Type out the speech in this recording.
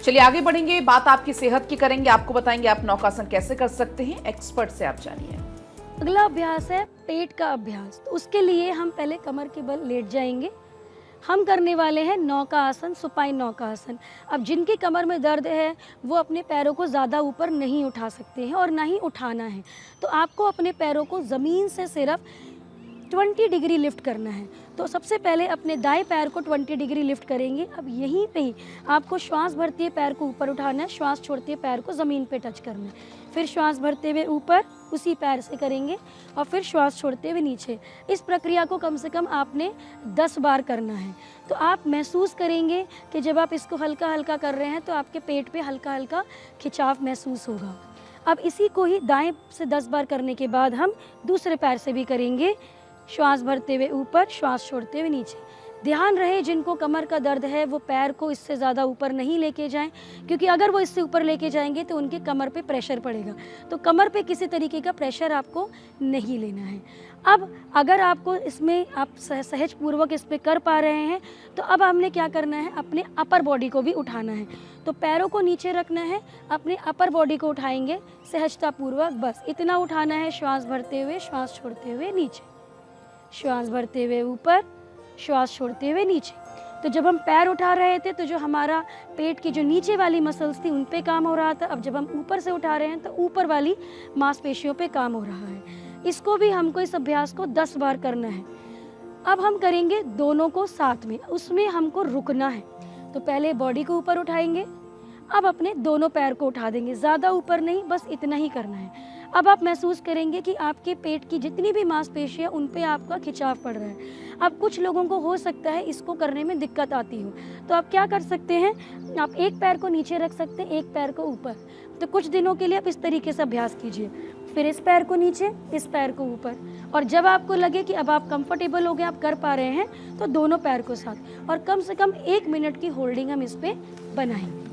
चलिए आगे बढ़ेंगे, बात आपकी सेहत की करेंगे, आपको बताएंगे आप नौकासन कैसे कर सकते हैं, एक्सपर्ट से आप जानिए। अगला अभ्यास है पेट का अभ्यास। तो उसके लिए हम पहले कमर के बल लेट जाएंगे। हम करने वाले हैं नौका आसन, सुपाइन नौका आसन। अब जिनकी कमर में दर्द है वो अपने पैरों को ज़्यादा ऊपर नहीं उठा सकते हैं और ना ही उठाना है। तो आपको अपने पैरों को ज़मीन से सिर्फ 20 डिग्री लिफ्ट करना है। तो सबसे पहले अपने दाएं पैर को 20 डिग्री लिफ्ट करेंगे। अब यहीं पे ही आपको श्वास भरते हुए पैर को ऊपर उठाना है, श्वास छोड़ते हुए पैर को ज़मीन पे टच करना है। फिर श्वास भरते हुए ऊपर उसी पैर से करेंगे और फिर श्वास छोड़ते हुए नीचे। इस प्रक्रिया को कम से कम आपने 10 बार करना है। तो आप महसूस करेंगे कि जब आप इसको हल्का हल्का कर रहे हैं तो आपके पेट पे हल्का हल्का खिंचाव महसूस होगा। अब इसी को ही दाएं से 10 बार करने के बाद हम दूसरे पैर से भी करेंगे। श्वास भरते हुए ऊपर, श्वास छोड़ते हुए नीचे। ध्यान रहे जिनको कमर का दर्द है वो पैर को इससे ज़्यादा ऊपर नहीं लेके जाएं, क्योंकि अगर वो इससे ऊपर लेके जाएंगे तो उनके कमर पे प्रेशर पड़ेगा। तो कमर पे किसी तरीके का प्रेशर आपको नहीं लेना है। अब अगर आपको इसमें आप सहज पूर्वक इस पर कर पा रहे हैं तो अब हमने क्या करना है, अपने अपर बॉडी को भी उठाना है। तो पैरों को नीचे रखना है, अपने अपर बॉडी को उठाएंगे सहजता पूर्वक, बस इतना उठाना है। श्वास भरते हुए, श्वास छोड़ते हुए नीचे, श्वास भरते हुए ऊपर, श्वास छोड़ते हुए नीचे। तो जब हम पैर उठा रहे थे तो जो हमारा पेट की जो नीचे वाली मसल्स थी उन पे काम हो रहा था। अब जब हम ऊपर से उठा रहे हैं तो ऊपर वाली मांसपेशियों पे काम हो रहा है। इसको भी हमको, इस अभ्यास को 10 बार करना है। अब हम करेंगे दोनों को साथ में, उसमें हमको रुकना है। तो पहले बॉडी को ऊपर उठाएंगे, अब अपने दोनों पैर को उठा देंगे, ज़्यादा ऊपर नहीं, बस इतना ही करना है। अब आप महसूस करेंगे कि आपके पेट की जितनी भी मांसपेशियां उन पे आपका खिंचाव पड़ रहा है। अब कुछ लोगों को हो सकता है इसको करने में दिक्कत आती हो, तो आप क्या कर सकते हैं, आप एक पैर को नीचे रख सकते हैं, एक पैर को ऊपर। तो कुछ दिनों के लिए आप इस तरीके से अभ्यास कीजिए। फिर इस पैर को नीचे, इस पैर को ऊपर, और जब आपको लगे कि अब आप कंफर्टेबल हो गए, आप कर पा रहे हैं, तो दोनों पैर को साथ, और कम से कम 1 मिनट की होल्डिंग हम इस पर बनाएंगे।